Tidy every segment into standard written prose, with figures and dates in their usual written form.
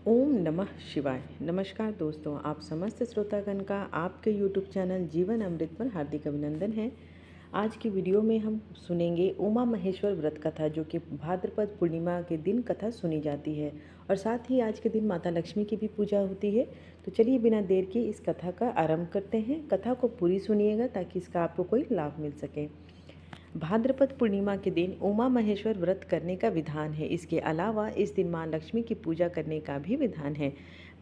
ओम नमः शिवाय। नमस्कार दोस्तों, आप समस्त श्रोतागण का आपके यूट्यूब चैनल जीवन अमृत पर हार्दिक अभिनंदन है। आज की वीडियो में हम सुनेंगे उमा महेश्वर व्रत कथा, जो कि भाद्रपद पूर्णिमा के दिन कथा सुनी जाती है और साथ ही आज के दिन माता लक्ष्मी की भी पूजा होती है। तो चलिए बिना देर के इस कथा का आरंभ करते हैं। कथा को पूरी सुनिएगा ताकि इसका आपको कोई लाभ मिल सके। भाद्रपद पूर्णिमा के दिन उमा महेश्वर व्रत करने का विधान है। इसके अलावा इस दिन मां लक्ष्मी की पूजा करने का भी विधान है।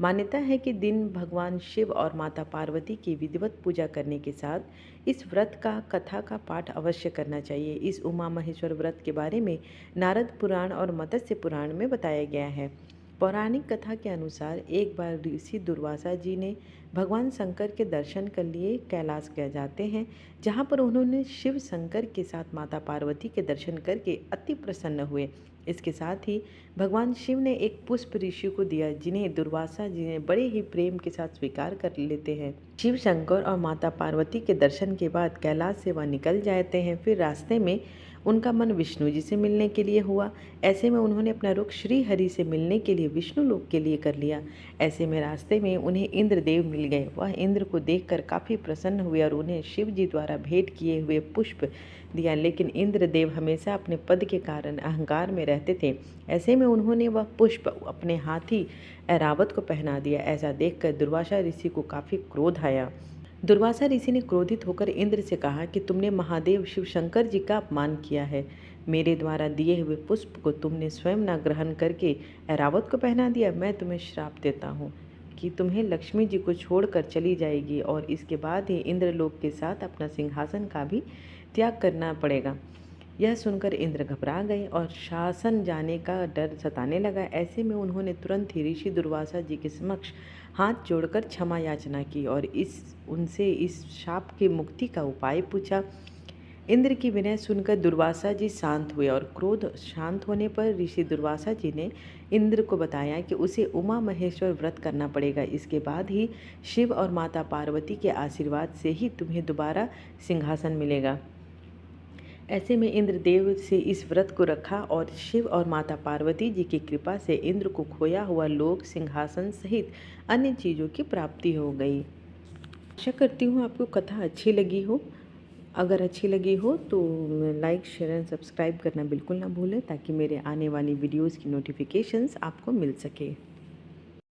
मान्यता है कि दिन भगवान शिव और माता पार्वती की विधिवत पूजा करने के साथ इस व्रत का कथा का पाठ अवश्य करना चाहिए। इस उमा महेश्वर व्रत के बारे में नारद पुराण और मत्स्य पुराण में बताया गया है। पौराणिक कथा के अनुसार एक बार ऋषि दुर्वासा जी ने भगवान शंकर के दर्शन के लिए कैलाश गए जाते हैं, जहां पर उन्होंने शिव शंकर के साथ माता पार्वती के दर्शन करके अति प्रसन्न हुए। इसके साथ ही भगवान शिव ने एक पुष्प ऋषि को दिया, जिन्हें दुर्वासा जी ने बड़े ही प्रेम के साथ स्वीकार कर लेते हैं। शिव शंकर और माता पार्वती के दर्शन के बाद कैलाश से वह निकल जाते हैं। फिर रास्ते में उनका मन विष्णु जी से मिलने के लिए हुआ। ऐसे में उन्होंने अपना रुख श्री हरि से मिलने के लिए विष्णु लोक के लिए कर लिया। ऐसे में रास्ते में उन्हें इंद्रदेव मिल गए। वह इंद्र को देखकर काफ़ी प्रसन्न हुए और उन्हें शिव जी द्वारा भेंट किए हुए पुष्प दिया। लेकिन इंद्रदेव हमेशा अपने पद के कारण अहंकार में रहते थे। ऐसे में उन्होंने वह पुष्प अपने हाथी ऐरावत को पहना दिया। ऐसा देखकर दुर्वासा ऋषि को काफ़ी क्रोध आया। दुर्वासा ऋषि ने क्रोधित होकर इंद्र से कहा कि तुमने महादेव शिव शंकर जी का अपमान किया है। मेरे द्वारा दिए हुए पुष्प को तुमने स्वयं न ग्रहण करके ऐरावत को पहना दिया। मैं तुम्हें श्राप देता हूँ कि तुम्हें लक्ष्मी जी को छोड़कर चली जाएगी और इसके बाद ही इंद्रलोक के साथ अपना सिंहासन का भी त्याग करना पड़ेगा। यह सुनकर इंद्र घबरा गए और शासन जाने का डर सताने लगा। ऐसे में उन्होंने तुरंत ही ऋषि दुर्वासा जी के समक्ष हाथ जोड़कर क्षमा याचना की और उनसे इस शाप की मुक्ति का उपाय पूछा। इंद्र की विनय सुनकर दुर्वासा जी शांत हुए और क्रोध शांत होने पर ऋषि दुर्वासा जी ने इंद्र को बताया कि उसे उमा महेश्वर व्रत करना पड़ेगा। इसके बाद ही शिव और माता पार्वती के आशीर्वाद से ही तुम्हें दोबारा सिंहासन मिलेगा। ऐसे में इंद्रदेव से इस व्रत को रखा और शिव और माता पार्वती जी की कृपा से इंद्र को खोया हुआ लोक सिंहासन सहित अन्य चीज़ों की प्राप्ति हो गई। आशा करती हूँ आपको कथा अच्छी लगी हो। अगर अच्छी लगी हो तो लाइक, शेयर एंड सब्सक्राइब करना बिल्कुल ना भूलें, ताकि मेरे आने वाली वीडियोज़ की नोटिफिकेशंस आपको मिल सके।